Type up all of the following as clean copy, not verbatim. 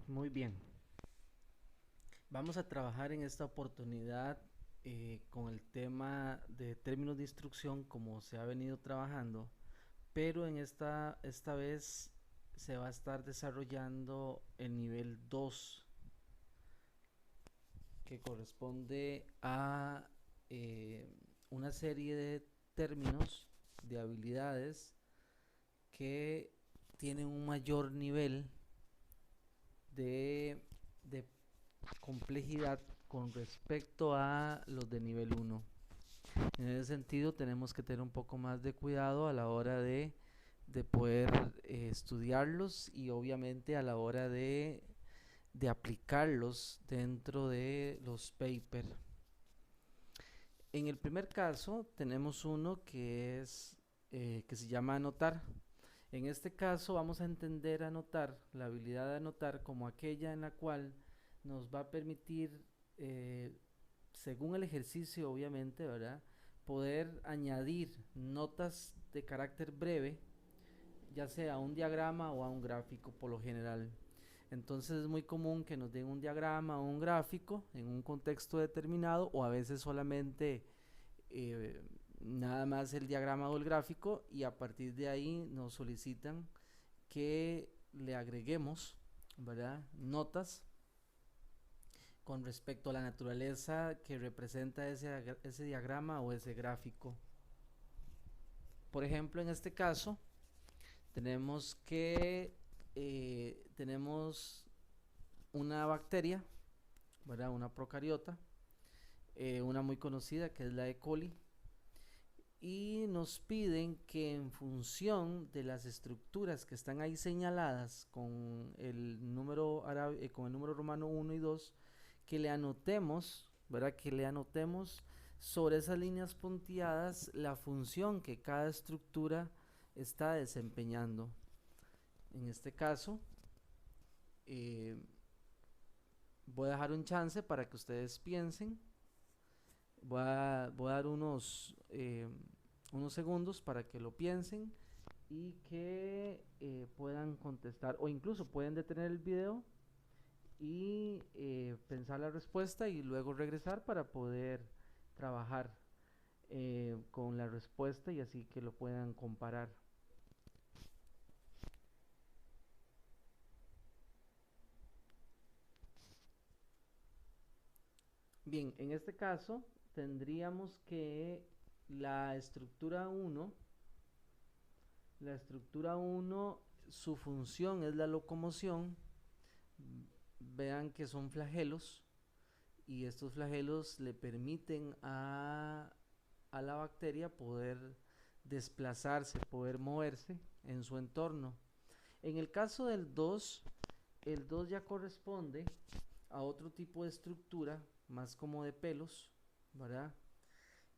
Muy bien, vamos a trabajar en esta oportunidad con el tema de términos de instrucción como se ha venido trabajando, pero en esta vez se va a estar desarrollando el nivel 2 que corresponde a eh, una serie de términos, de habilidades que tienen un mayor nivel de, de complejidad con respecto a los de nivel uno. En ese sentido, tenemos que tener un poco más de cuidado a la hora de poder estudiarlos y obviamente a la hora de aplicarlos dentro de los papers. En el primer caso, tenemos uno que se llama anotar. En este caso, vamos a entender anotar, la habilidad de anotar, como aquella en la cual nos va a permitir según el ejercicio, obviamente, ¿verdad? Poder añadir notas de carácter breve, ya sea a un diagrama o a un gráfico por lo general. Entonces es muy común que nos den un diagrama o un gráfico en un contexto determinado o a veces solamente nada más el diagrama o el gráfico y a partir de ahí nos solicitan que le agreguemos, ¿verdad? Notas con respecto a la naturaleza que representa ese diagrama o ese gráfico. Por ejemplo, en este caso, tenemos una bacteria, ¿verdad? Una procariota, una muy conocida que es la E. coli, y nos piden que en función de las estructuras que están ahí señaladas con el número romano uno y 2 que le anotemos, ¿verdad? Que le anotemos sobre esas líneas punteadas la función que cada estructura está desempeñando. En este caso, eh, voy a dejar un chance para que ustedes piensen. Voy a dar unos segundos para que lo piensen y que puedan contestar o incluso pueden detener el video y pensar la respuesta y luego regresar para poder trabajar con la respuesta y así que lo puedan comparar. Bien, en este caso tendríamos que la estructura uno, la estructura uno, su función es la locomoción. Vean que son flagelos y estos flagelos le permiten a la bacteria poder desplazarse, poder moverse en su entorno. En el caso del 2, el 2 ya corresponde a otro tipo de estructura, más como de pelos, ¿verdad?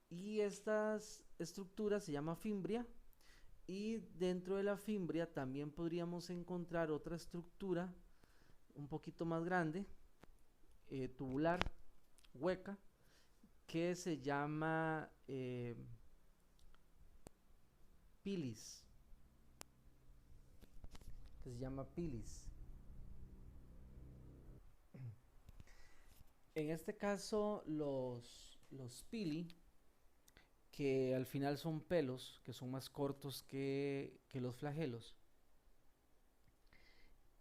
Y estas estructuras se llama fimbria y dentro de la fimbria también podríamos encontrar otra estructura un poquito más grande, tubular, hueca, que se llama pilis, que se llama pilis. En este caso, los pili, que al final son pelos, que son más cortos que los flagelos,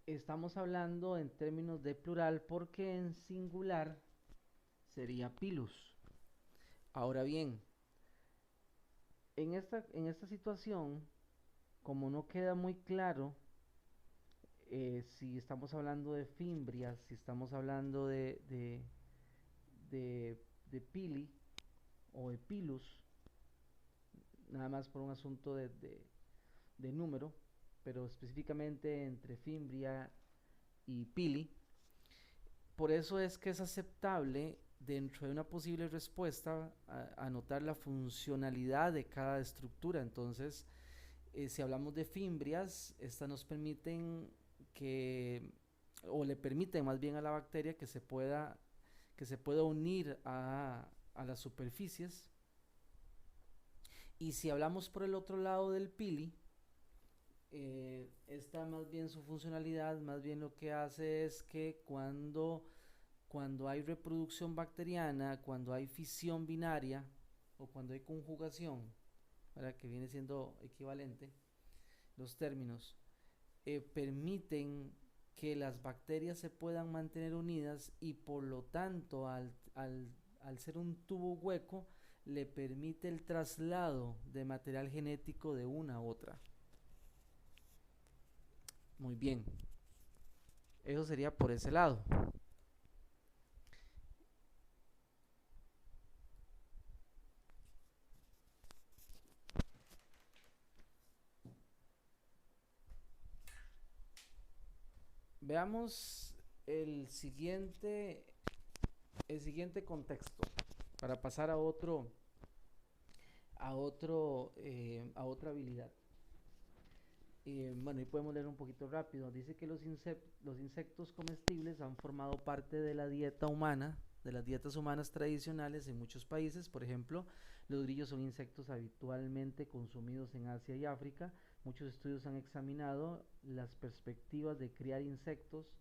estamos hablando en términos de plural porque en singular sería pilus. Ahora bien, en esta situación, como no queda muy claro si estamos hablando de fimbrias, si estamos hablando de, de pili o de pilus, nada más por un asunto de número, pero específicamente entre fimbria y pili. Por eso es que es aceptable dentro de una posible respuesta anotar la funcionalidad de cada estructura. Entonces, si hablamos de fimbrias, estas nos permiten que, o le permiten más bien a la bacteria que se pueda unir a las superficies. Y si hablamos por el otro lado del pili, esta más bien su funcionalidad, más bien lo que hace es que cuando hay reproducción bacteriana, cuando hay fisión binaria o cuando hay conjugación, ¿verdad? Que viene siendo equivalente, los términos permiten que las bacterias se puedan mantener unidas y por lo tanto al ser un tubo hueco le permite el traslado de material genético de una a otra. Muy bien, eso sería por ese lado. Veamos el siguiente, el siguiente contexto para pasar a otra habilidad. Bueno, y podemos leer un poquito rápido. Dice que los insectos comestibles han formado parte de la dieta humana, de las dietas humanas tradicionales en muchos países. Por ejemplo, los grillos son insectos habitualmente consumidos en Asia y África. Muchos estudios han examinado las perspectivas de criar insectos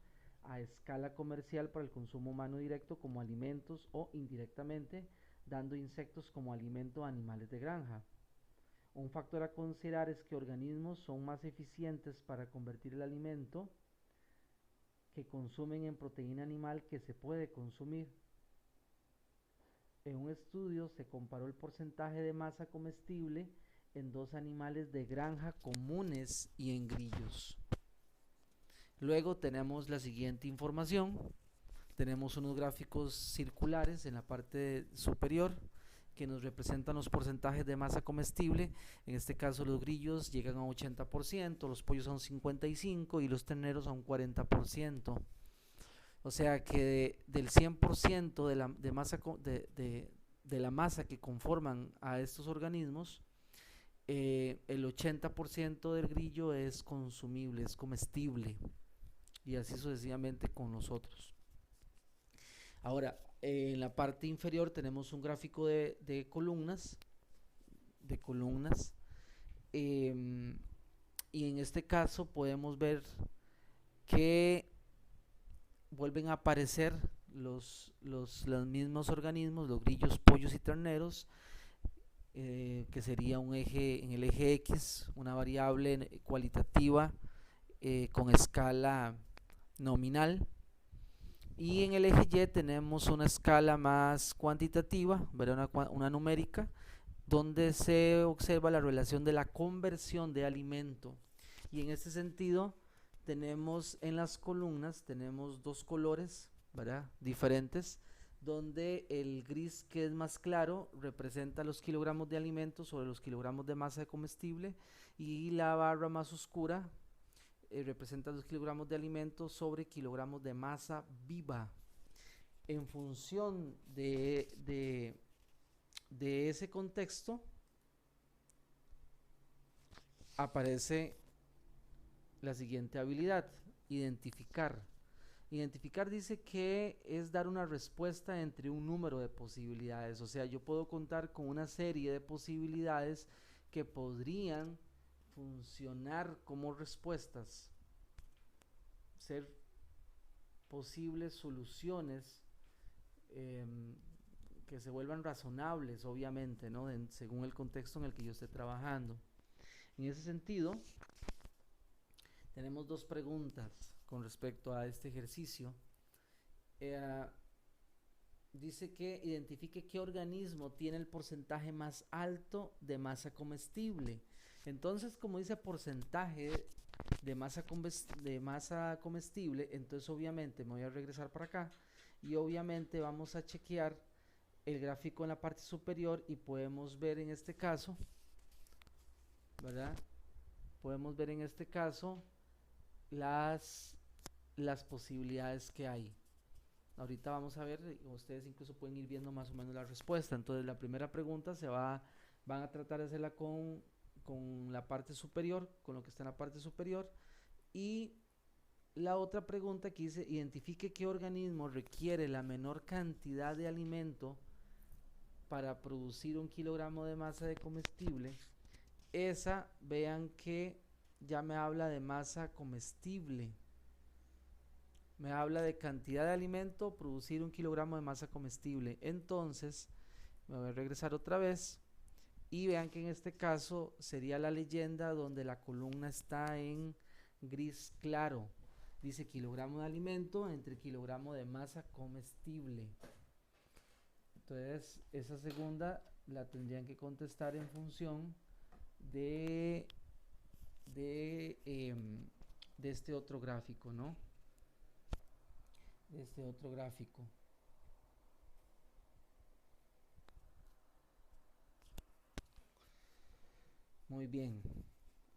a escala comercial para el consumo humano directo como alimentos o indirectamente dando insectos como alimento a animales de granja. Un factor a considerar es que organismos son más eficientes para convertir el alimento que consumen en proteína animal que se puede consumir. En un estudio se comparó el porcentaje de masa comestible en dos animales de granja comunes y en grillos. Luego tenemos la siguiente información. Tenemos unos gráficos circulares en la parte superior que nos representan los porcentajes de masa comestible. En este caso los grillos llegan a 80%, los pollos a un 55% y los terneros a un 40%. O sea que del 100% de la masa que conforman a estos organismos, el 80% del grillo es consumible, es comestible. Y así sucesivamente con los otros. Ahora, en la parte inferior tenemos un gráfico de columnas, eh, y en este caso podemos ver que vuelven a aparecer los mismos organismos, los grillos, pollos y terneros, que sería un eje, en el eje X, una variable cualitativa con escala nominal. Y en el eje Y tenemos una escala más cuantitativa, una numérica, donde se observa la relación de la conversión de alimento. Y en este sentido, tenemos en las columnas, tenemos dos colores, ¿verdad? Diferentes, donde el gris, que es más claro, representa los kilogramos de alimento sobre los kilogramos de masa de comestible, y la barra más oscura representa los kilogramos de alimento sobre kilogramos de masa viva. En función de ese contexto, aparece la siguiente habilidad: identificar. Identificar dice que es dar una respuesta entre un número de posibilidades. O sea, yo puedo contar con una serie de posibilidades que podrían funcionar como respuestas, ser posibles soluciones eh, que se vuelvan razonables, obviamente, ¿no? Según el contexto en el que yo esté trabajando. En ese sentido, tenemos dos preguntas con respecto a este ejercicio. Eh, Dice que identifique qué organismo tiene el porcentaje más alto de masa comestible. Entonces, como dice porcentaje de masa comestible, entonces obviamente me voy a regresar para acá y obviamente vamos a chequear el gráfico en la parte superior y podemos ver en este caso, ¿verdad? Podemos ver en este caso las posibilidades que hay. Ahorita vamos a ver, ustedes incluso pueden ir viendo más o menos la respuesta. Entonces la primera pregunta van a tratar de hacerla con la parte superior, con lo que está en la parte superior. Y la otra pregunta que dice, identifique qué organismo requiere la menor cantidad de alimento para producir 1 kilogramo de masa de comestible. Esa, vean que ya me habla de masa comestible. Me habla de cantidad de alimento, producir 1 kilogramo de masa comestible. Entonces, me voy a regresar otra vez y vean que en este caso sería la leyenda donde la columna está en gris claro. Dice kilogramo de alimento entre kilogramo de masa comestible. Entonces, esa segunda la tendrían que contestar en función de este otro gráfico, ¿no? De este otro gráfico. Muy bien.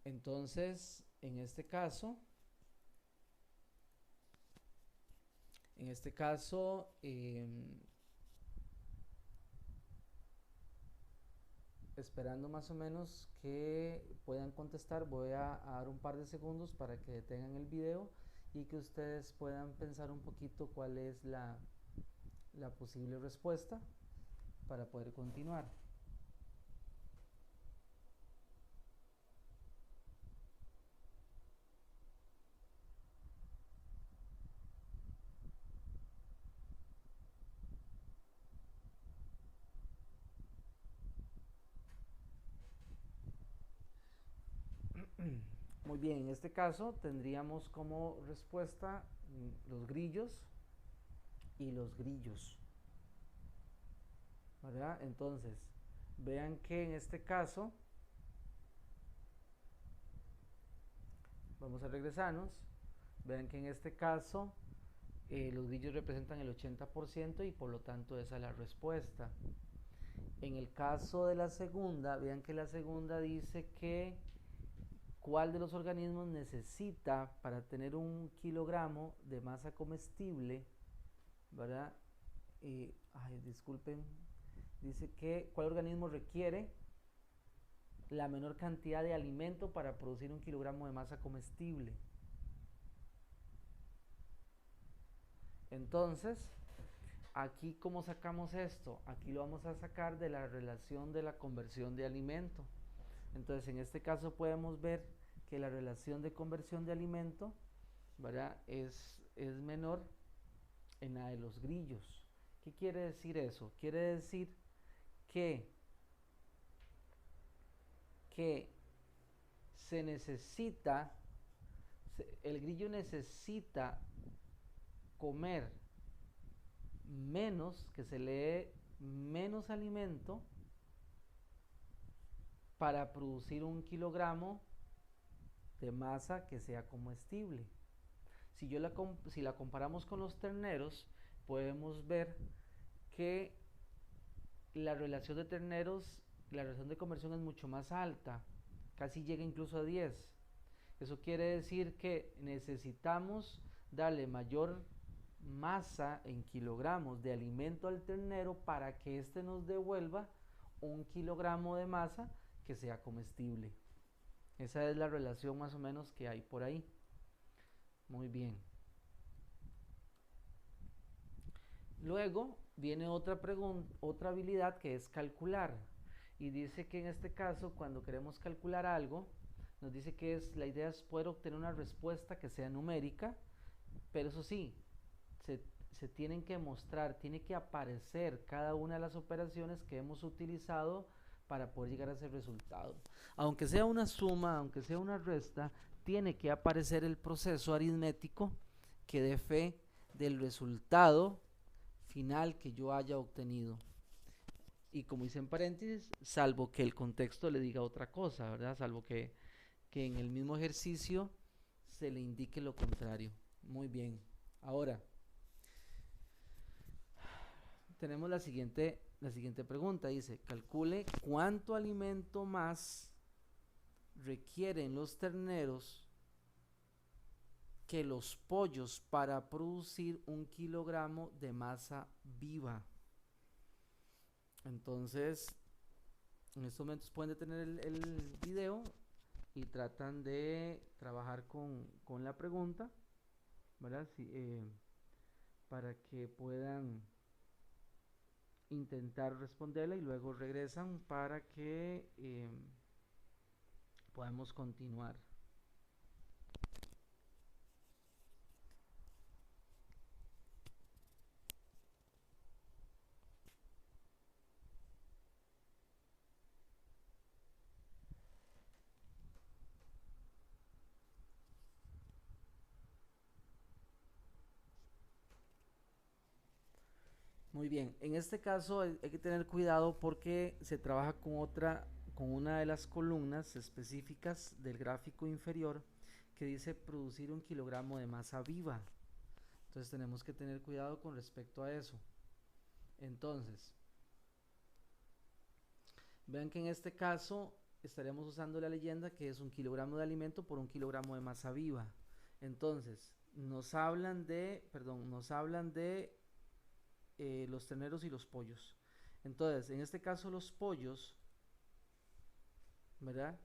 Entonces, en este caso, esperando más o menos que puedan contestar, voy a dar un par de segundos para que detengan el video y que ustedes puedan pensar un poquito cuál es la posible respuesta para poder continuar. Muy bien, en este caso tendríamos como respuesta los grillos y los grillos, ¿verdad? Entonces, vean que en este caso, vamos a regresarnos, vean que en este caso los grillos representan el 80% y por lo tanto esa es la respuesta. En el caso de la segunda, vean que la segunda dice que cuál de los organismos necesita para tener 1 kilogramo de masa comestible, ¿verdad? Disculpen, dice que cuál organismo requiere la menor cantidad de alimento para producir 1 kilogramo de masa comestible. Entonces, aquí, ¿cómo sacamos esto? Aquí lo vamos a sacar de la relación de la conversión de alimento. Entonces, en este caso podemos ver que la relación de conversión de alimento, ¿verdad?, es menor en la de los grillos. ¿Qué quiere decir eso? Quiere decir que se necesita, el grillo necesita comer menos, que se le dé menos alimento para producir 1 kilogramo de masa que sea comestible. Si la comparamos con los terneros, podemos ver que la relación de terneros, la relación de conversión es mucho más alta, casi llega incluso a 10. Eso quiere decir que necesitamos darle mayor masa en kilogramos de alimento al ternero para que éste nos devuelva 1 kilogramo de masa que sea comestible. Esa es la relación más o menos que hay por ahí. Muy bien. Luego viene otra habilidad que es calcular. Y dice que en este caso, cuando queremos calcular algo, nos dice que la idea es poder obtener una respuesta que sea numérica, pero eso sí, se tienen que mostrar, tiene que aparecer cada una de las operaciones que hemos utilizado para poder llegar a ese resultado. Aunque sea una suma, aunque sea una resta, tiene que aparecer el proceso aritmético que dé fe del resultado final que yo haya obtenido. Y como dice en paréntesis, salvo que el contexto le diga otra cosa, ¿verdad? Salvo que en el mismo ejercicio se le indique lo contrario. Muy bien. Ahora, tenemos la siguiente pregunta. Dice, calcule cuánto alimento más requieren los terneros que los pollos para producir 1 kilogramo de masa viva. Entonces, en estos momentos pueden detener el video y tratan de trabajar con la pregunta, ¿verdad? Para que puedan intentar responderla y luego regresan para que podamos continuar. Muy bien, en este caso hay que tener cuidado porque se trabaja con una de las columnas específicas del gráfico inferior que dice producir 1 kilogramo de masa viva. Entonces tenemos que tener cuidado con respecto a eso. Entonces, vean que en este caso estaríamos usando la leyenda que es 1 kilogramo de alimento por 1 kilogramo de masa viva. Entonces, nos hablan de los terneros y los pollos. Entonces, en este caso los pollos, ¿verdad?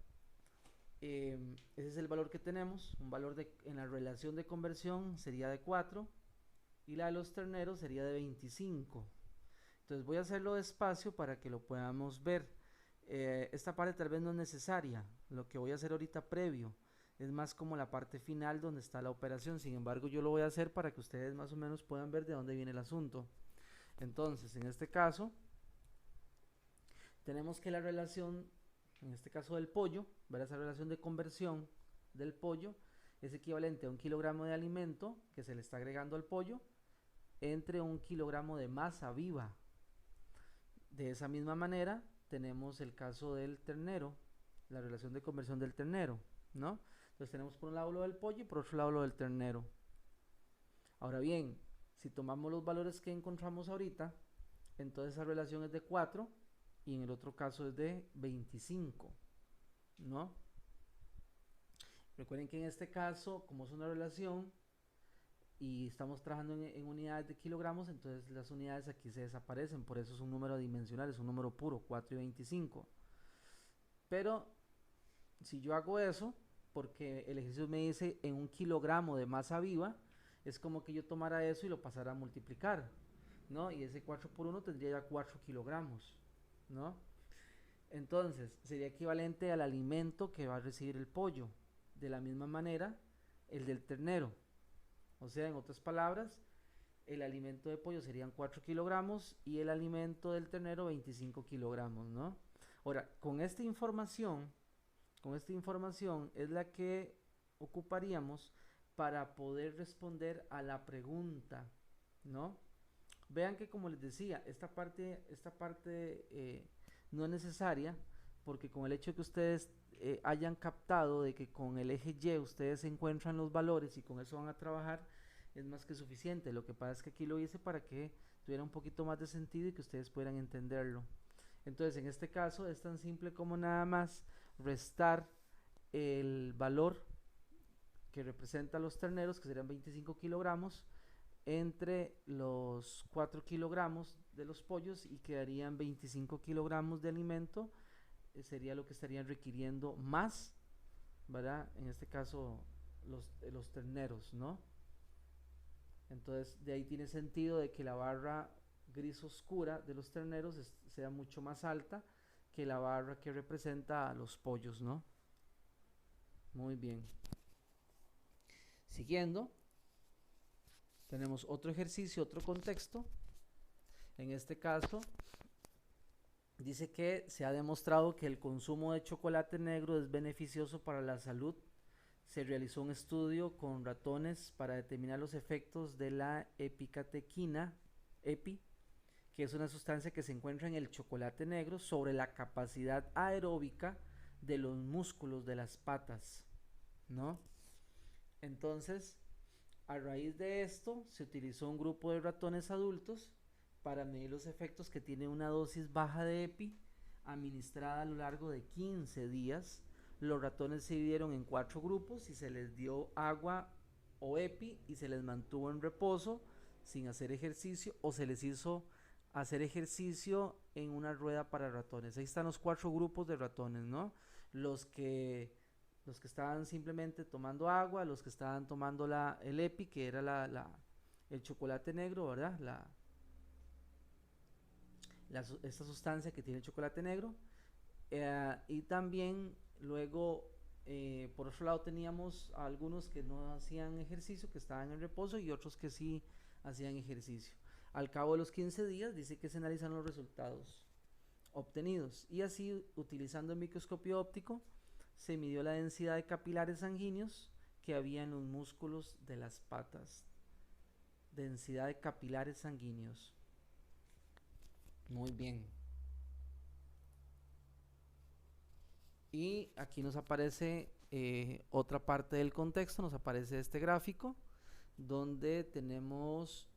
Ese es el valor que tenemos, un valor en la relación de conversión sería de 4 y la de los terneros sería de 25. Entonces voy a hacerlo despacio para que lo podamos ver. Esta parte tal vez no es necesaria, lo que voy a hacer ahorita previo es más como la parte final donde está la operación. Sin embargo, yo lo voy a hacer para que ustedes más o menos puedan ver de dónde viene el asunto. Entonces, en este caso, tenemos que la relación, en este caso del pollo, ver esa relación de conversión del pollo es equivalente a 1 kilogramo de alimento que se le está agregando al pollo entre 1 kilogramo de masa viva. De esa misma manera, tenemos el caso del ternero, la relación de conversión del ternero, ¿no? Entonces tenemos por un lado lo del pollo y por otro lado lo del ternero. Ahora bien, si tomamos los valores que encontramos ahorita, entonces esa relación es de 4 y en el otro caso es de 25, ¿no? Recuerden que en este caso, como es una relación y estamos trabajando en unidades de kilogramos, entonces las unidades aquí se desaparecen, por eso es un número dimensional, es un número puro, 4 y 25. Pero si yo hago eso, porque el ejercicio me dice en 1 kilogramo de masa viva, es como que yo tomara eso y lo pasara a multiplicar, ¿no? Y ese 4 por 1 tendría ya 4 kilogramos, ¿no? Entonces, sería equivalente al alimento que va a recibir el pollo. De la misma manera, el del ternero. O sea, en otras palabras, el alimento de pollo serían 4 kilogramos y el alimento del ternero 25 kilogramos, ¿no? Ahora, con esta información es la que ocuparíamos para poder responder a la pregunta, ¿no? Vean que como les decía, esta parte no es necesaria porque con el hecho de que ustedes hayan captado de que con el eje Y ustedes encuentran los valores y con eso van a trabajar, es más que suficiente. Lo que pasa es que aquí lo hice para que tuviera un poquito más de sentido y que ustedes pudieran entenderlo. Entonces, en este caso es tan simple como nada más restar el valor que representa los terneros, que serían 25 kilogramos, entre los 4 kilogramos de los pollos y quedarían 25 kilogramos de alimento, sería lo que estarían requiriendo más, ¿verdad? En este caso los terneros, ¿no? Entonces de ahí tiene sentido de que la barra gris oscura de los terneros sea mucho más alta que la barra que representa a los pollos, ¿no? Muy bien. Siguiendo, tenemos otro ejercicio, otro contexto. En este caso, dice que se ha demostrado que el consumo de chocolate negro es beneficioso para la salud. Se realizó un estudio con ratones para determinar los efectos de la epicatequina, EPI, que es una sustancia que se encuentra en el chocolate negro, sobre la capacidad aeróbica de los músculos de las patas, ¿no? Entonces, a raíz de esto, se utilizó un grupo de ratones adultos para medir los efectos que tiene una dosis baja de EPI administrada a lo largo de 15 días. Los ratones se dividieron en 4 grupos y se les dio agua o EPI y se les mantuvo en reposo sin hacer ejercicio o se les hizo hacer ejercicio en una rueda para ratones. Ahí están los 4 grupos de ratones, ¿no? Los que los que estaban simplemente tomando agua, los que estaban tomando el EPI, que era el chocolate negro, ¿verdad? Esta sustancia que tiene el chocolate negro. Y también luego, por otro lado, teníamos a algunos que no hacían ejercicio, que estaban en reposo, y otros que sí hacían ejercicio. Al cabo de los 15 días dice que se analizan los resultados obtenidos y así, utilizando el microscopio óptico, se midió la densidad de capilares sanguíneos que había en los músculos de las patas. Densidad de capilares sanguíneos. Muy bien. Y aquí nos aparece otra parte del contexto, nos aparece este gráfico donde tenemos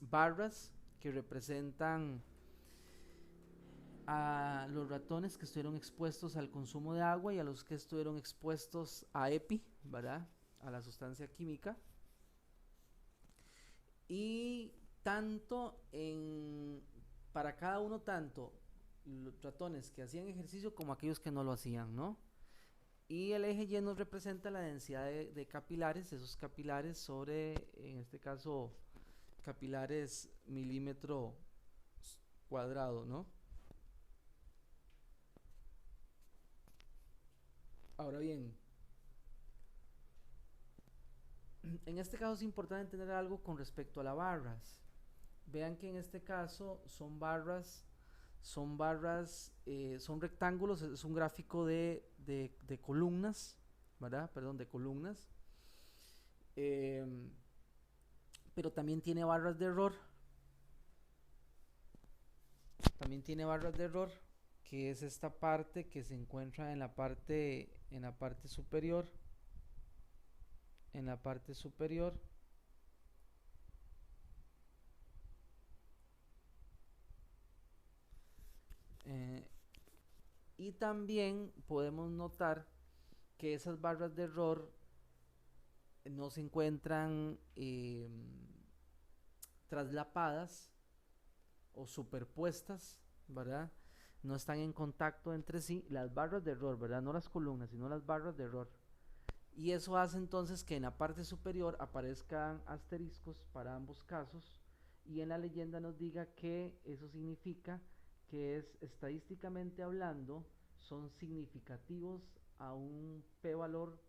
barras que representan a los ratones que estuvieron expuestos al consumo de agua y a los que estuvieron expuestos a EPI, ¿verdad? A la sustancia química. Y tanto para cada uno, tanto los ratones que hacían ejercicio como aquellos que no lo hacían, ¿no? Y el eje Y nos representa la densidad de capilares, esos capilares sobre, en este caso, capilares milímetro cuadrado, ¿no? Ahora bien, en este caso es importante entender algo con respecto a las barras. Vean que en este caso son rectángulos, es un gráfico de columnas, ¿verdad? Perdón, de columnas. Eh, pero también tiene barras de error. También tiene barras de error, que es esta parte que se encuentra en la parte superior. En la parte superior. Eh, y también podemos notar que esas barras de error no se encuentran traslapadas o superpuestas, ¿verdad? No están en contacto entre sí las barras de error, ¿verdad? No las columnas, sino las barras de error. Y eso hace entonces que en la parte superior aparezcan asteriscos para ambos casos y en la leyenda nos diga que eso significa que es estadísticamente hablando son significativos a un p-valor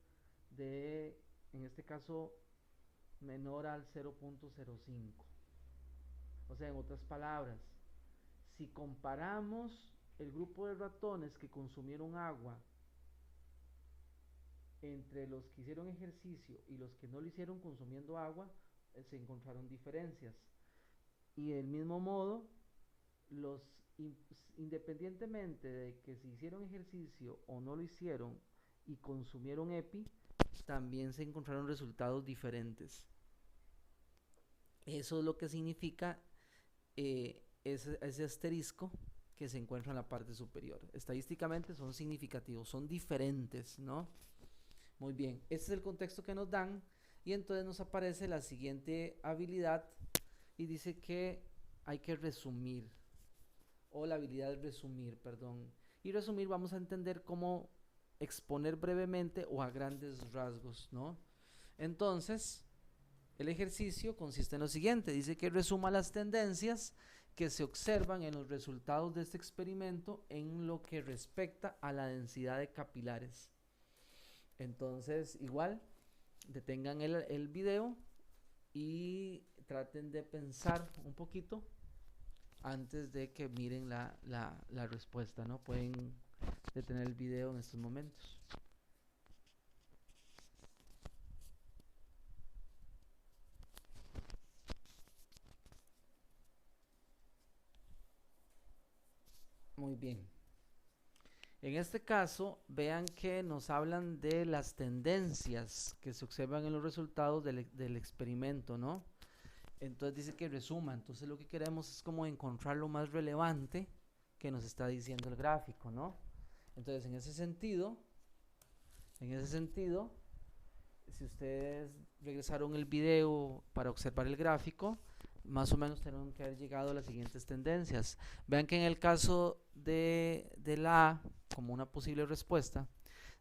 de, en este caso, menor al 0.05. O sea, en otras palabras, si comparamos el grupo de ratones que consumieron agua entre los que hicieron ejercicio y los que no lo hicieron consumiendo agua, se encontraron diferencias. Y del mismo modo, los independientemente de que si hicieron ejercicio o no lo hicieron y consumieron EPI, también se encontraron resultados diferentes. Eso es lo que significa ese asterisco que se encuentra en la parte superior. Estadísticamente son significativos, son diferentes, ¿no? Muy bien, este es el contexto que nos dan y entonces nos aparece la siguiente habilidad y dice que hay que resumir, o la habilidad de resumir, perdón. Y resumir vamos a entender cómo exponer brevemente o a grandes rasgos, ¿no? Entonces, el ejercicio consiste en lo siguiente, dice que resuma las tendencias que se observan en los resultados de este experimento en lo que respecta a la densidad de capilares. Entonces, igual, detengan el video y traten de pensar un poquito antes de que miren la respuesta, ¿no? Pueden detener el video en estos momentos. Muy bien. En este caso, vean que nos hablan de las tendencias que se observan en los resultados del experimento, ¿no? Entonces dice que resuma, entonces lo que queremos es como encontrar lo más relevante que nos está diciendo el gráfico, ¿no? Entonces en ese sentido, si ustedes regresaron el video para observar el gráfico, más o menos tenemos que haber llegado a las siguientes tendencias. Vean que en el caso de la A, como una posible respuesta,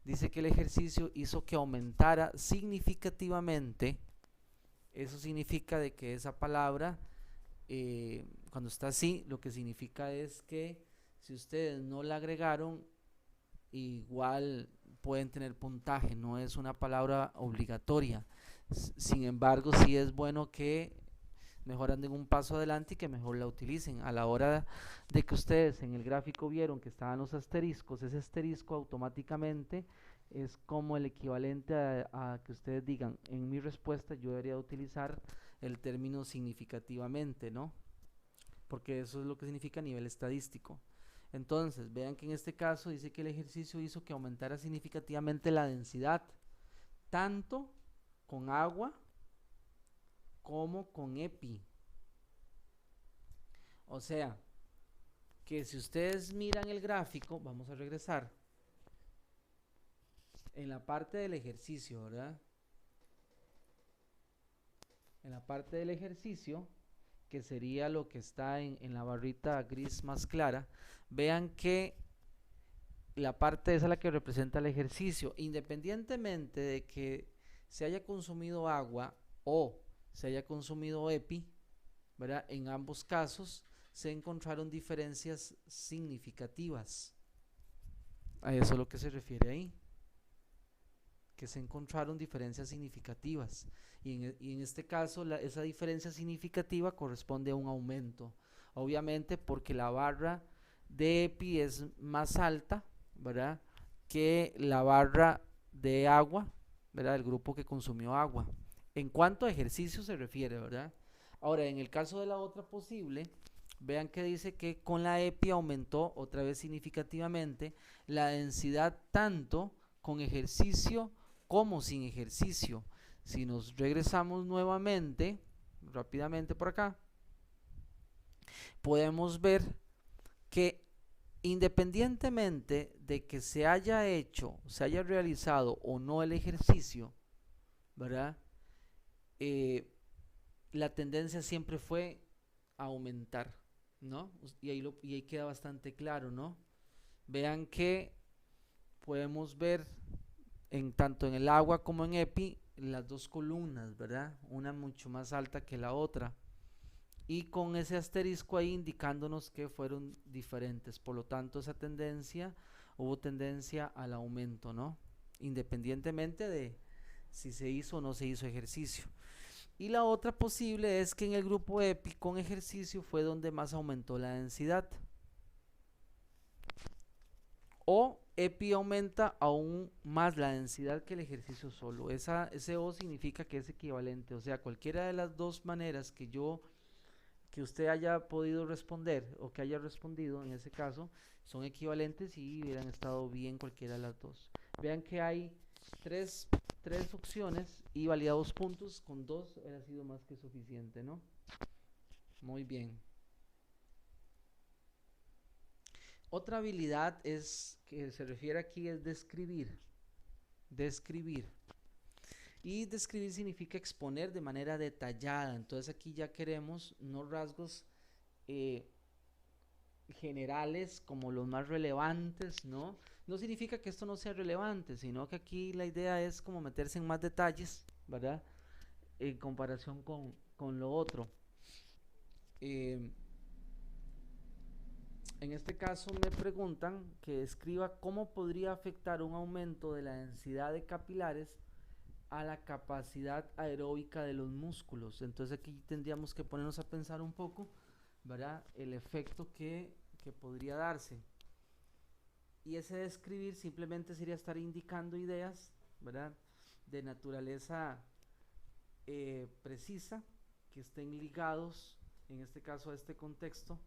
dice que el ejercicio hizo que aumentara significativamente. Eso significa de que esa palabra, cuando está así, lo que significa es que si ustedes no la agregaron, igual pueden tener puntaje, no es una palabra obligatoria. Sin embargo, sí es bueno que mejor anden un paso adelante y que mejor la utilicen. A la hora de que ustedes en el gráfico vieron que estaban los asteriscos, ese asterisco automáticamente es como el equivalente a que ustedes digan, en mi respuesta yo debería utilizar el término significativamente, ¿no? porque eso es lo que significa nivel estadístico. Entonces, vean que en este caso dice que el ejercicio hizo que aumentara significativamente la densidad, tanto con agua como con EPI. O sea, que si ustedes miran el gráfico, vamos a regresar en la parte del ejercicio, ¿verdad? En la parte del ejercicio, que sería lo que está en la barrita gris más clara, vean que la parte esa es la que representa el ejercicio, independientemente de que se haya consumido agua o se haya consumido EPI, ¿verdad? En ambos casos se encontraron diferencias significativas. A eso es lo que se refiere ahí, que se encontraron diferencias significativas. Y en este caso esa diferencia significativa corresponde a un aumento. Obviamente porque la barra de EPI es más alta, ¿verdad?, que la barra de agua, ¿verdad?, el grupo que consumió agua. En cuanto a ejercicio se refiere, ¿verdad? Ahora, en el caso de la otra posible, vean que dice que con la EPI aumentó otra vez significativamente la densidad tanto con ejercicio como sin ejercicio. Si nos regresamos nuevamente, rápidamente por acá, podemos ver que independientemente de que se haya hecho, se haya realizado o no el ejercicio, ¿verdad? La tendencia siempre fue a aumentar, ¿no? Y ahí queda bastante claro, ¿no? Vean que podemos ver tanto en el agua como en EPI las dos columnas, ¿verdad? Una mucho más alta que la otra. Y con ese asterisco ahí indicándonos que fueron diferentes. Por lo tanto, hubo tendencia al aumento, ¿no? Independientemente de si se hizo o no se hizo ejercicio. Y la otra posible es que en el grupo EPI con ejercicio fue donde más aumentó la densidad. O EPI aumenta aún más la densidad que el ejercicio solo. Ese O significa que es equivalente. O sea, cualquiera de las dos maneras que usted haya podido responder o que haya respondido en ese caso son equivalentes y hubieran estado bien cualquiera de las dos. Vean que hay tres opciones y validados puntos, con dos hubiera sido más que suficiente, ¿no? Muy bien. Otra habilidad es que se refiere aquí es describir. Describir. Y describir significa exponer de manera detallada. Entonces aquí ya queremos no rasgos generales como los más relevantes, ¿no? No significa que esto no sea relevante, sino que aquí la idea es como meterse en más detalles, ¿verdad? En comparación con lo otro. En este caso me preguntan que escriba cómo podría afectar un aumento de la densidad de capilares a la capacidad aeróbica de los músculos. Entonces aquí tendríamos que ponernos a pensar un poco, ¿verdad?, el efecto que podría darse. Y ese describir simplemente sería estar indicando ideas, ¿verdad?, de naturaleza precisa, que estén ligados, en este caso a este contexto,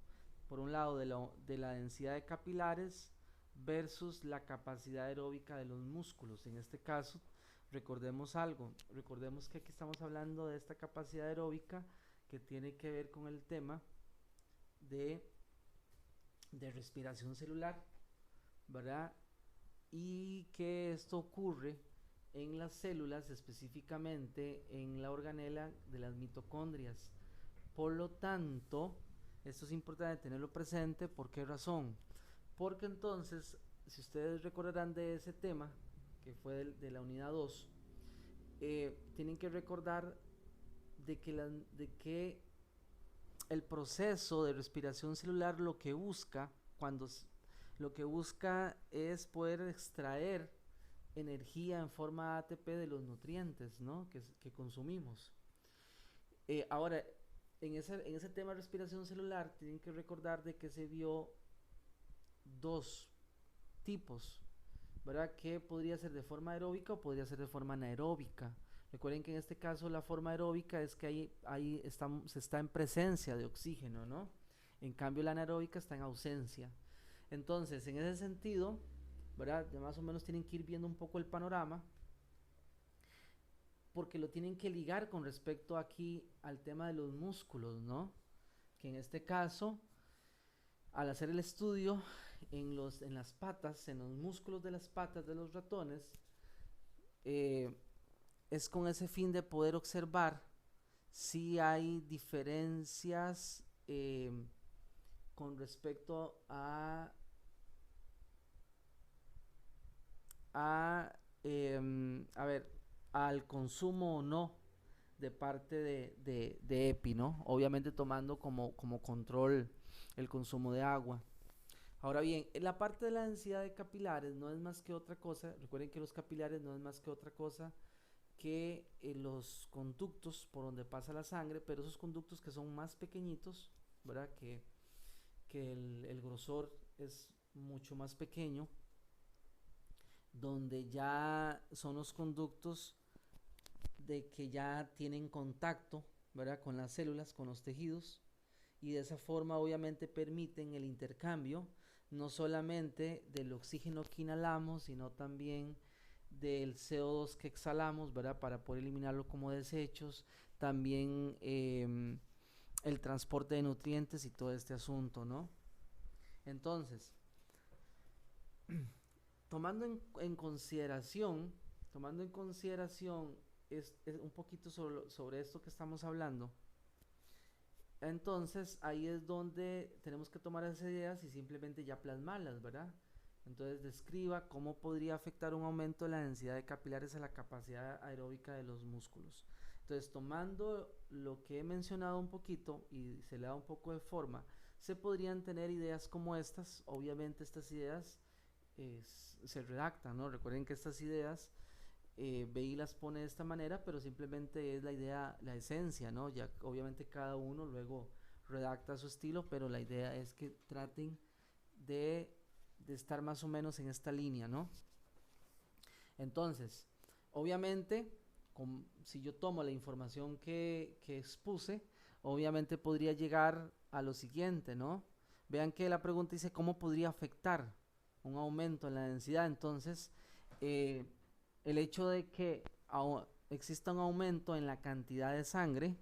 por un lado de la densidad de capilares versus la capacidad aeróbica de los músculos. En este caso, recordemos algo, recordemos que aquí estamos hablando de esta capacidad aeróbica que tiene que ver con el tema de respiración celular, ¿verdad? Y que esto ocurre en las células, específicamente en la organela de las mitocondrias. Por lo tanto, esto es importante tenerlo presente. ¿Por qué razón? Porque entonces, si ustedes recordarán de ese tema, que fue de la unidad 2, tienen que recordar de que el proceso de respiración celular lo que busca es poder extraer energía en forma ATP de los nutrientes, ¿no?, que consumimos. Ahora, en ese tema de respiración celular tienen que recordar de que se vio dos tipos, ¿verdad?, que podría ser de forma aeróbica o podría ser de forma anaeróbica. Recuerden que en este caso la forma aeróbica es que se está en presencia de oxígeno, ¿no? En cambio, la anaeróbica está en ausencia. Entonces, en ese sentido, ¿verdad? Ya más o menos tienen que ir viendo un poco el panorama, porque lo tienen que ligar con respecto aquí al tema de los músculos, ¿no? Que en este caso, al hacer el estudio en las patas, en los músculos de las patas de los ratones, eh, es con ese fin de poder observar si hay diferencias con respecto a ver, al consumo o no de parte de EPI, ¿no? Obviamente tomando como control el consumo de agua. Ahora bien, en la parte de la densidad de capilares no es más que otra cosa, recuerden que los capilares no es más que otra cosa que los conductos por donde pasa la sangre, pero esos conductos que son más pequeñitos, ¿verdad? Que el grosor es mucho más pequeño, donde ya son los conductos de que ya tienen contacto, ¿verdad? Con las células, con los tejidos, y de esa forma obviamente permiten el intercambio no solamente del oxígeno que inhalamos, sino también del CO2 que exhalamos, ¿verdad? Para poder eliminarlo como desechos, también el transporte de nutrientes y todo este asunto, ¿no? Entonces, tomando en consideración, tomando en consideración es un poquito sobre esto que estamos hablando, entonces ahí es donde tenemos que tomar esas ideas y simplemente ya plasmarlas, ¿verdad? Entonces describa cómo podría afectar un aumento de la densidad de capilares a la capacidad aeróbica de los músculos. Entonces, tomando lo que he mencionado un poquito y se le da un poco de forma, se podrían tener ideas como estas. Obviamente estas ideas se redactan, ¿no? Recuerden que estas ideas BI las pone de esta manera, pero simplemente es la idea, la esencia, ¿no? Ya obviamente cada uno luego redacta su estilo, pero la idea es que traten de, de estar más o menos en esta línea, ¿no? Entonces, obviamente, si yo tomo la información que expuse, obviamente podría llegar a lo siguiente, ¿no? Vean que la pregunta dice, ¿cómo podría afectar un aumento en la densidad? Entonces, el hecho de que exista un aumento en la cantidad de sangre,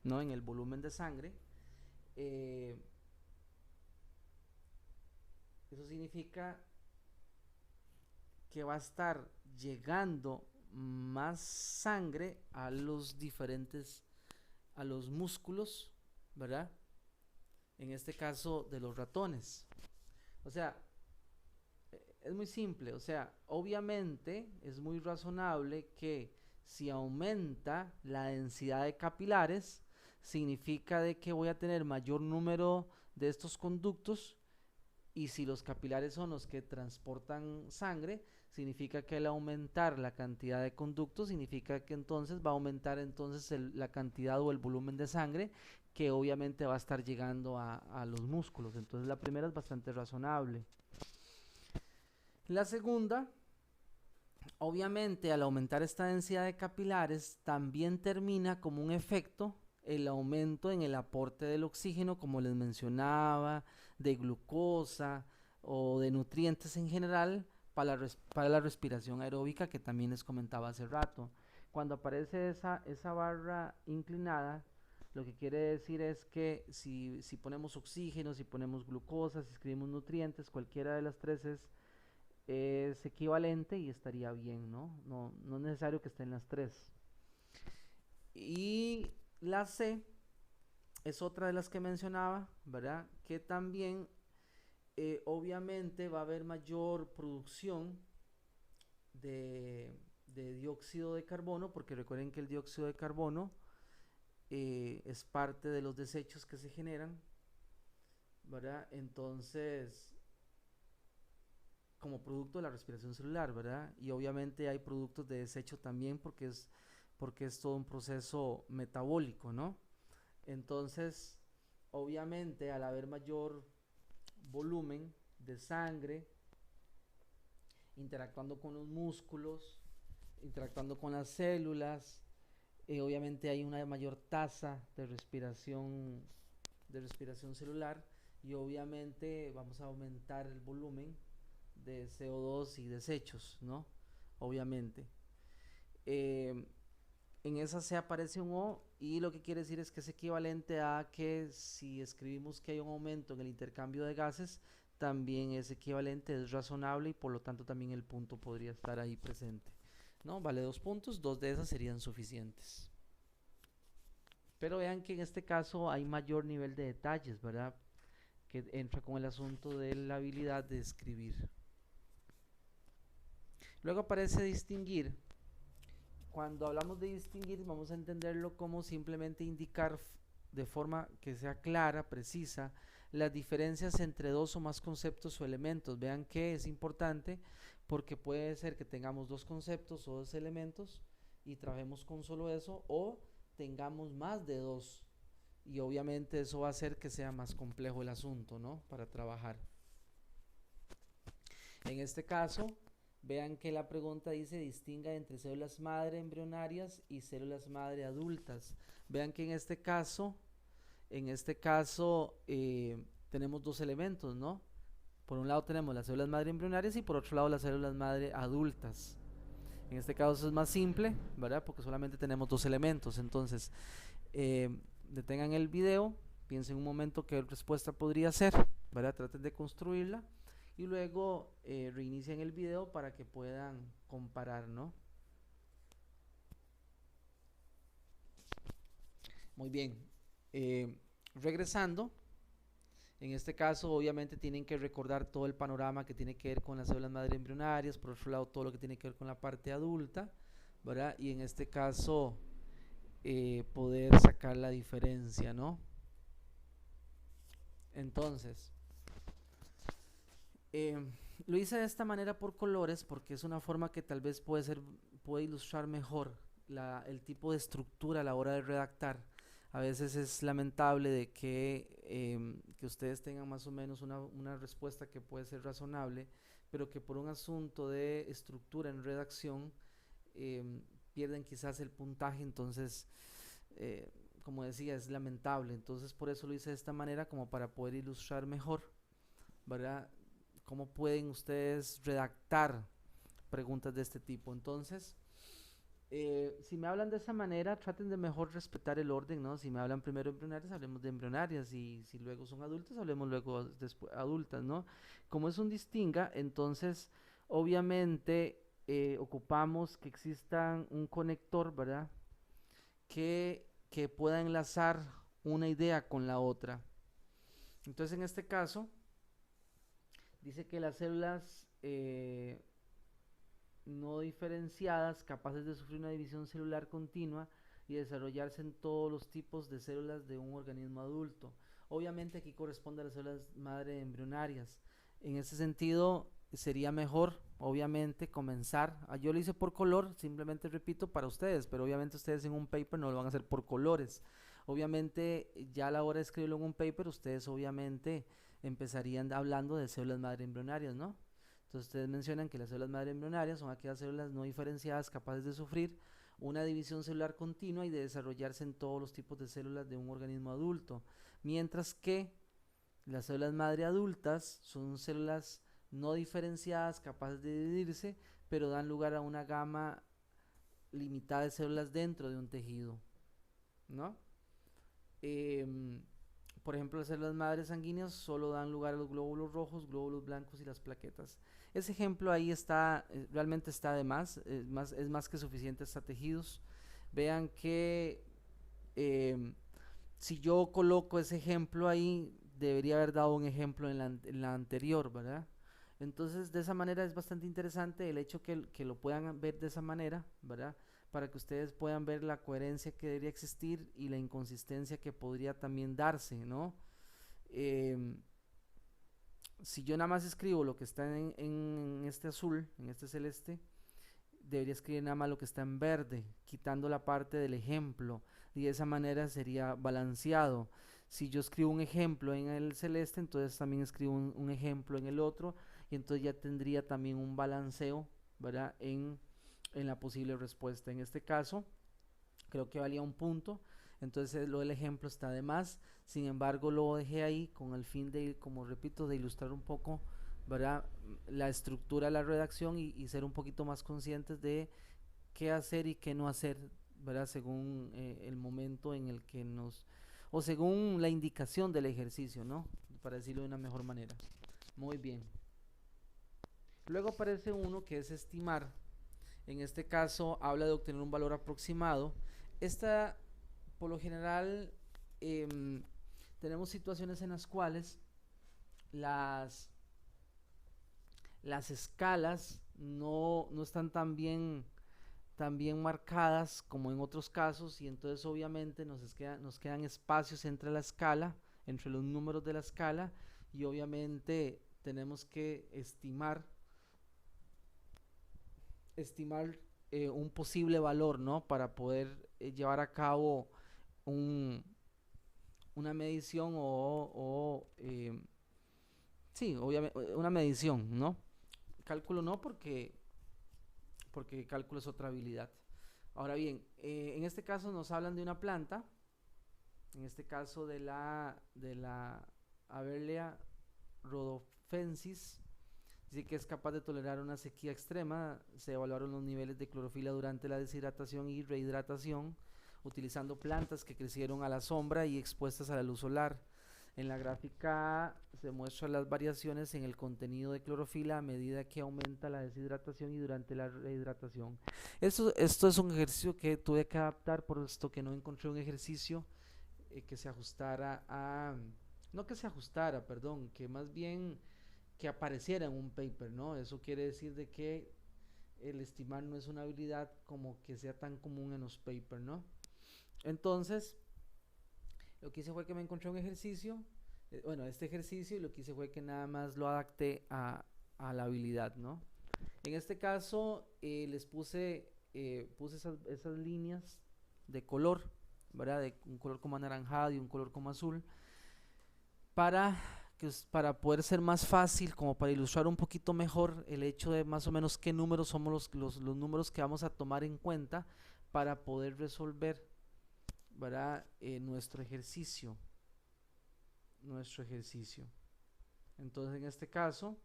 ¿no? En el volumen de sangre, eh, eso significa que va a estar llegando más sangre a los diferentes, a los músculos, ¿verdad? En este caso de los ratones. O sea, es muy simple, o sea, obviamente es muy razonable que si aumenta la densidad de capilares, significa de que voy a tener mayor número de estos conductos, y si los capilares son los que transportan sangre, significa que al aumentar la cantidad de conductos, significa que entonces va a aumentar entonces la cantidad o el volumen de sangre que obviamente va a estar llegando a los músculos. Entonces la primera es bastante razonable. La segunda, obviamente al aumentar esta densidad de capilares, también termina como un efecto el aumento en el aporte del oxígeno, como les mencionaba, de glucosa o de nutrientes en general para la respiración aeróbica, que también les comentaba hace rato. Cuando aparece esa barra inclinada, lo que quiere decir es que si ponemos oxígeno, si ponemos glucosa, si escribimos nutrientes, cualquiera de las tres es equivalente y estaría bien, ¿no? No es necesario que estén las tres. Y la C es otra de las que mencionaba, ¿verdad? Que también obviamente va a haber mayor producción de dióxido de carbono, porque recuerden que el dióxido de carbono es parte de los desechos que se generan, ¿verdad? Entonces, como producto de la respiración celular, ¿verdad? Y obviamente hay productos de desecho también porque es todo un proceso metabólico, ¿no? Entonces, obviamente al haber mayor volumen de sangre interactuando con los músculos, interactuando con las células, obviamente hay una mayor tasa de respiración celular, y obviamente vamos a aumentar el volumen de CO2 y desechos, ¿no? Obviamente. Eh, en esa C aparece un O y lo que quiere decir es que es equivalente a que si escribimos que hay un aumento en el intercambio de gases, también es equivalente, es razonable y por lo tanto también el punto podría estar ahí presente. ¿No? Vale 2 puntos, 2 de esas serían suficientes. Pero vean que en este caso hay mayor nivel de detalles, ¿verdad? Que entra con el asunto de la habilidad de escribir. Luego aparece distinguir. Cuando hablamos de distinguir, vamos a entenderlo como simplemente indicar de forma que sea clara, precisa, las diferencias entre dos o más conceptos o elementos. Vean que es importante porque puede ser que tengamos dos conceptos o dos elementos y trabajemos con solo eso, o tengamos más de dos y obviamente eso va a hacer que sea más complejo el asunto, ¿no? Para trabajar. En este caso, vean que la pregunta dice distinga entre células madre embrionarias y células madre adultas. Vean que en este caso tenemos dos elementos, ¿no? Por un lado tenemos las células madre embrionarias y por otro lado las células madre adultas. En este caso es más simple, ¿verdad? Porque solamente tenemos dos elementos. Entonces, detengan el video, piensen un momento qué respuesta podría ser, ¿verdad? Traten de construirla y luego reinicien el video para que puedan comparar, ¿no? Muy bien. Regresando, en este caso obviamente tienen que recordar todo el panorama que tiene que ver con las células madre embrionarias, por otro lado todo lo que tiene que ver con la parte adulta, ¿verdad? Y en este caso poder sacar la diferencia, ¿no? Entonces, Eh, lo hice de esta manera por colores porque es una forma que tal vez puede ilustrar mejor el tipo de estructura a la hora de redactar. A veces es lamentable de que ustedes tengan más o menos una respuesta que puede ser razonable, pero que por un asunto de estructura en redacción pierden quizás el puntaje. Entonces, eh, como decía, es lamentable. Entonces, por eso lo hice de esta manera, como para poder ilustrar mejor, ¿verdad? Cómo pueden ustedes redactar preguntas de este tipo. Entonces, si me hablan de esa manera, traten de mejor respetar el orden, ¿no? Si me hablan primero embrionarias, hablemos de embrionarias, y si luego son adultas, hablemos luego después adultas, ¿no? Como es un distinga, entonces, obviamente, ocupamos que exista un conector, ¿verdad? Que pueda enlazar una idea con la otra. Entonces, en este caso, dice que las células no diferenciadas, capaces de sufrir una división celular continua y desarrollarse en todos los tipos de células de un organismo adulto. Obviamente aquí corresponde a las células madre embrionarias. En ese sentido sería mejor, obviamente, comenzar. Yo lo hice por color, simplemente repito para ustedes, pero obviamente ustedes en un paper no lo van a hacer por colores. Obviamente ya a la hora de escribirlo en un paper, ustedes obviamente empezarían hablando de células madre embrionarias, ¿no? Entonces ustedes mencionan que las células madre embrionarias son aquellas células no diferenciadas capaces de sufrir una división celular continua y de desarrollarse en todos los tipos de células de un organismo adulto, mientras que las células madre adultas son células no diferenciadas capaces de dividirse, pero dan lugar a una gama limitada de células dentro de un tejido, ¿no? Por ejemplo, las células madres sanguíneas solo dan lugar a los glóbulos rojos, glóbulos blancos y las plaquetas. Ese ejemplo ahí está, realmente está de más, es más que suficiente hasta tejidos. Vean que si yo coloco ese ejemplo ahí, debería haber dado un ejemplo en la anterior, ¿verdad? Entonces, de esa manera es bastante interesante el hecho que lo puedan ver de esa manera, ¿verdad? Para que ustedes puedan ver la coherencia que debería existir y la inconsistencia que podría también darse, ¿no? Eh, si yo nada más escribo lo que está en este azul, en este celeste, debería escribir nada más lo que está en verde, quitando la parte del ejemplo, y de esa manera sería balanceado. Si yo escribo un ejemplo en el celeste, entonces también escribo un ejemplo en el otro, y entonces ya tendría también un balanceo, ¿verdad? En la posible respuesta. En este caso, creo que valía un punto. Entonces lo del ejemplo está de más. Sin embargo, lo dejé ahí con el fin de, como repito, de ilustrar un poco, ¿verdad? La estructura de la redacción y ser un poquito más conscientes de qué hacer y qué no hacer, ¿verdad? Según el momento en el que o según la indicación del ejercicio, ¿no? Para decirlo de una mejor manera. Muy bien. Luego aparece uno que es estimar. En este caso habla de obtener un valor aproximado. Esta, por lo general, em, tenemos situaciones en las cuales las, las escalas no están tan bien marcadas como en otros casos, y entonces obviamente nos quedan espacios entre la escala, entre los números de la escala, y obviamente tenemos que estimar un posible valor, ¿no? Para poder llevar a cabo un, una medición sí, obviamente una medición, ¿no? Cálculo no, porque cálculo es otra habilidad. Ahora bien, en este caso nos hablan de una planta, en este caso de la Abelia rhodophensis. Dice que es capaz de tolerar una sequía extrema. Se evaluaron los niveles de clorofila durante la deshidratación y rehidratación, utilizando plantas que crecieron a la sombra y expuestas a la luz solar. En la gráfica se muestran las variaciones en el contenido de clorofila a medida que aumenta la deshidratación y durante la rehidratación. Esto es un ejercicio que tuve que adaptar, por esto que no encontré un ejercicio que se ajustara a... No que se ajustara, perdón, que más bien que apareciera en un paper, ¿no? Eso quiere decir de que el estimar no es una habilidad como que sea tan común en los papers, ¿no? Entonces, lo que hice fue que me encontré un ejercicio, bueno, este ejercicio, y lo que hice fue que nada más lo adapté a la habilidad, ¿no? En este caso, puse esas líneas de color, ¿verdad? De un color como anaranjado y un color como azul, para, para poder ser más fácil, como para ilustrar un poquito mejor el hecho de más o menos qué números somos los números que vamos a tomar en cuenta para poder resolver, ¿verdad? Nuestro ejercicio. Entonces, en este caso,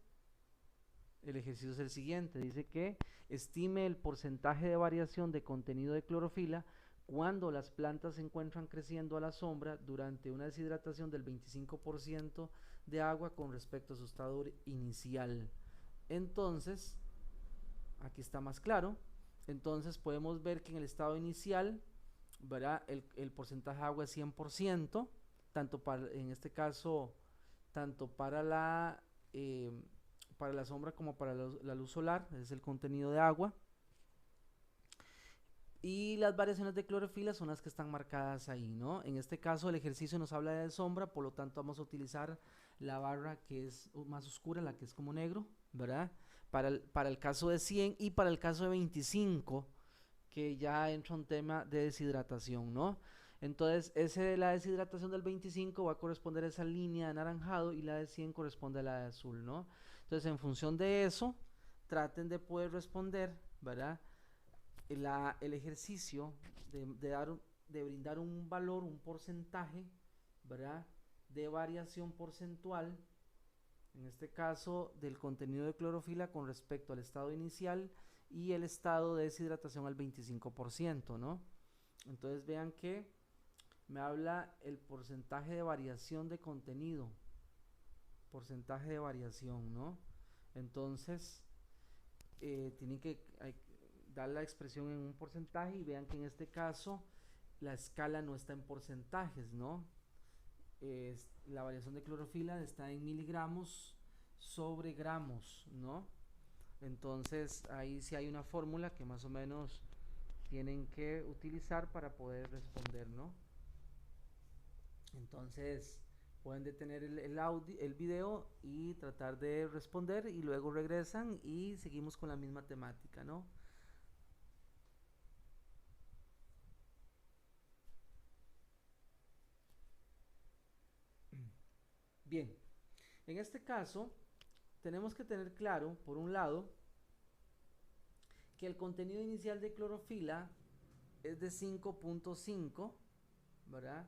el ejercicio es el siguiente. Dice que estime el porcentaje de variación de contenido de clorofila cuando las plantas se encuentran creciendo a la sombra durante una deshidratación del 25% de agua con respecto a su estado inicial. Entonces, aquí está más claro. Entonces podemos ver que en el estado inicial, ¿verdad? El porcentaje de agua es 100%, tanto en este caso, tanto para la sombra como para la luz solar, es el contenido de agua. Y las variaciones de clorofila son las que están marcadas ahí, ¿no? En este caso el ejercicio nos habla de sombra, por lo tanto vamos a utilizar la barra que es más oscura, la que es como negro, ¿verdad? Para el caso de 100 y para el caso de 25, que ya entra un tema de deshidratación, ¿no? Entonces, ese de la deshidratación del 25 va a corresponder a esa línea de anaranjado y la de 100 corresponde a la de azul, ¿no? Entonces, en función de eso, traten de poder responder, ¿verdad? El ejercicio de brindar un valor, un porcentaje, ¿verdad? De variación porcentual, en este caso del contenido de clorofila con respecto al estado inicial y el estado de deshidratación al 25%, ¿no? Entonces vean que me habla el porcentaje de variación de contenido, porcentaje de variación, ¿no? Entonces, tienen que dar la expresión en un porcentaje y vean que en este caso la escala no está en porcentajes, ¿no? La variación de clorofila está en miligramos sobre gramos, ¿no? Entonces ahí sí hay una fórmula que más o menos tienen que utilizar para poder responder, ¿no? Entonces pueden detener el video y tratar de responder y luego regresan y seguimos con la misma temática, ¿no? Bien, en este caso tenemos que tener claro, por un lado, que el contenido inicial de clorofila es de 5.5, ¿verdad?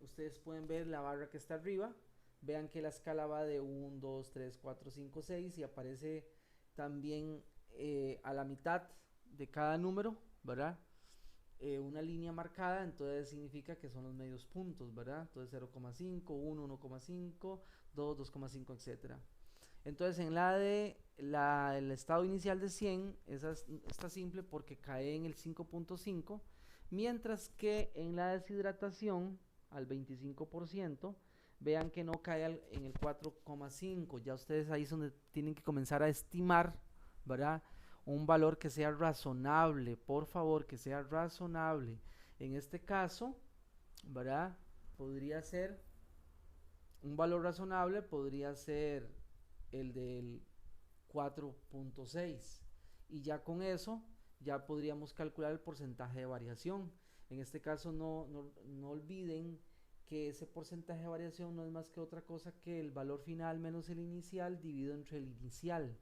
Ustedes pueden ver la barra que está arriba. Vean que la escala va de 1, 2, 3, 4, 5, 6 y aparece también a la mitad de cada número, ¿verdad? Una línea marcada, entonces significa que son los medios puntos, ¿verdad? Entonces 0,5, 1, 1,5, 2, 2,5, etcétera. Entonces en el estado inicial de 100, está simple porque cae en el 5.5, mientras que en la deshidratación al 25%, vean que no cae en el 4,5. Ya ustedes ahí es donde tienen que comenzar a estimar, ¿verdad? Un valor que sea razonable, por favor, que sea razonable. En este caso, ¿verdad? Podría ser un valor razonable, podría ser el del 4.6 y ya con eso ya podríamos calcular el porcentaje de variación. En este caso no olviden que ese porcentaje de variación no es más que otra cosa que el valor final menos el inicial dividido entre el inicial.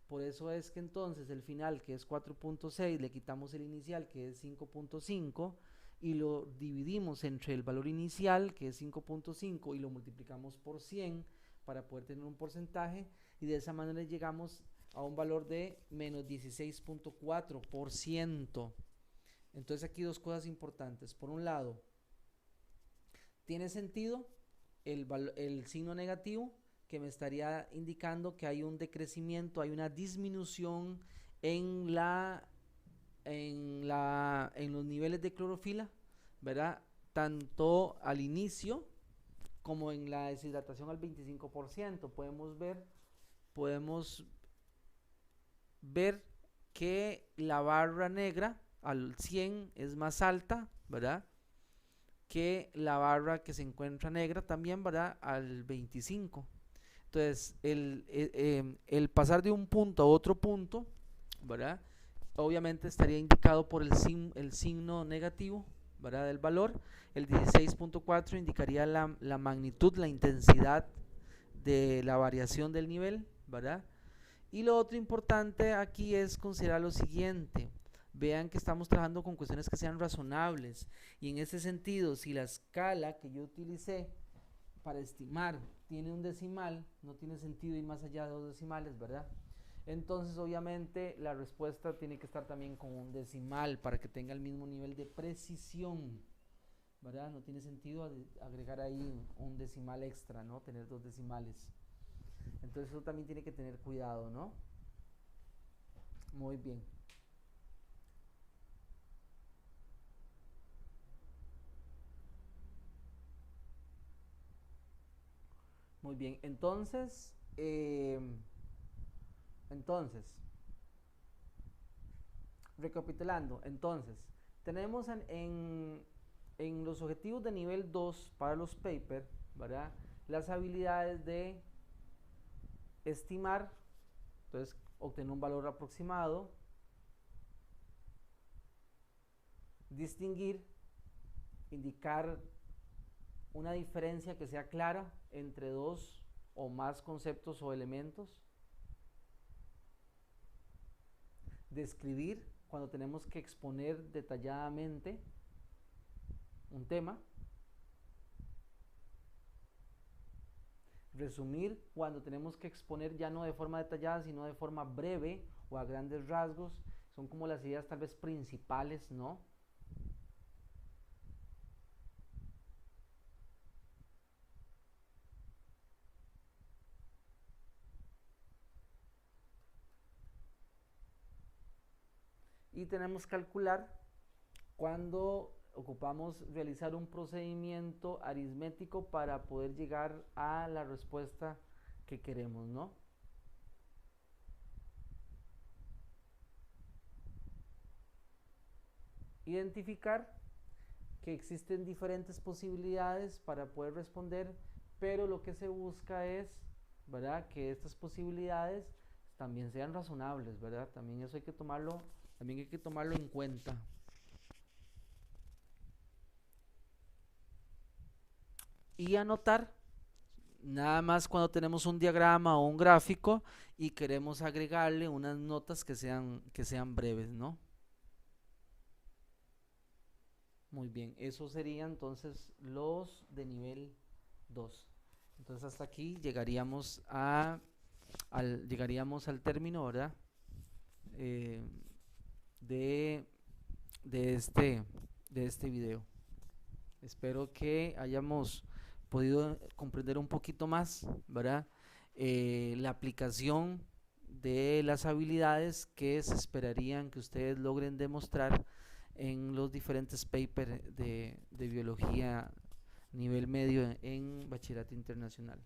Por eso es que entonces el final, que es 4.6, le quitamos el inicial, que es 5.5, y lo dividimos entre el valor inicial, que es 5.5, y lo multiplicamos por 100 para poder tener un porcentaje, y de esa manera llegamos a un valor de menos 16.4%. Entonces aquí dos cosas importantes. Por un lado, tiene sentido el signo negativo, que me estaría indicando que hay un decrecimiento, hay una disminución en los niveles de clorofila, ¿verdad? Tanto al inicio como en la deshidratación al 25%. Podemos ver que la barra negra al 100 es más alta, ¿verdad? Que la barra que se encuentra negra también, ¿verdad? Al 25. Entonces, el pasar de un punto a otro punto, ¿verdad? Obviamente estaría indicado por el signo negativo, ¿verdad? Del valor. El 16.4 indicaría la magnitud, la intensidad de la variación del nivel, ¿verdad? Y lo otro importante aquí es considerar lo siguiente. Vean que estamos trabajando con cuestiones que sean razonables. Y en ese sentido, si la escala que yo utilicé para estimar tiene un decimal, no tiene sentido ir más allá de 2 decimales, ¿verdad? Entonces, obviamente, la respuesta tiene que estar también con un decimal para que tenga el mismo nivel de precisión, ¿verdad? No tiene sentido agregar ahí un decimal extra, ¿no? Tener 2 decimales. Entonces, eso también tiene que tener cuidado, ¿no? Muy bien. Muy bien, entonces, recapitulando, tenemos en los objetivos de nivel 2 para los papers, ¿verdad? Las habilidades de estimar, entonces obtener un valor aproximado, distinguir, indicar una diferencia que sea clara entre dos o más conceptos o elementos, describir cuando tenemos que exponer detalladamente un tema, resumir cuando tenemos que exponer ya no de forma detallada sino de forma breve o a grandes rasgos, son como las ideas tal vez principales, ¿no? Y tenemos que calcular cuando ocupamos realizar un procedimiento aritmético para poder llegar a la respuesta que queremos, ¿no? Identificar que existen diferentes posibilidades para poder responder, pero lo que se busca es, ¿verdad?, que estas posibilidades también sean razonables, ¿verdad? También eso también hay que tomarlo en cuenta. Y anotar nada más cuando tenemos un diagrama o un gráfico y queremos agregarle unas notas que sean breves, ¿no? Muy bien, eso sería entonces los de nivel 2. Entonces hasta aquí llegaríamos al término, ¿verdad? Eh, de, de este, de este video. Espero que hayamos podido comprender un poquito más, ¿verdad? La aplicación de las habilidades que se esperarían que ustedes logren demostrar en los diferentes papers de biología nivel medio en bachillerato internacional.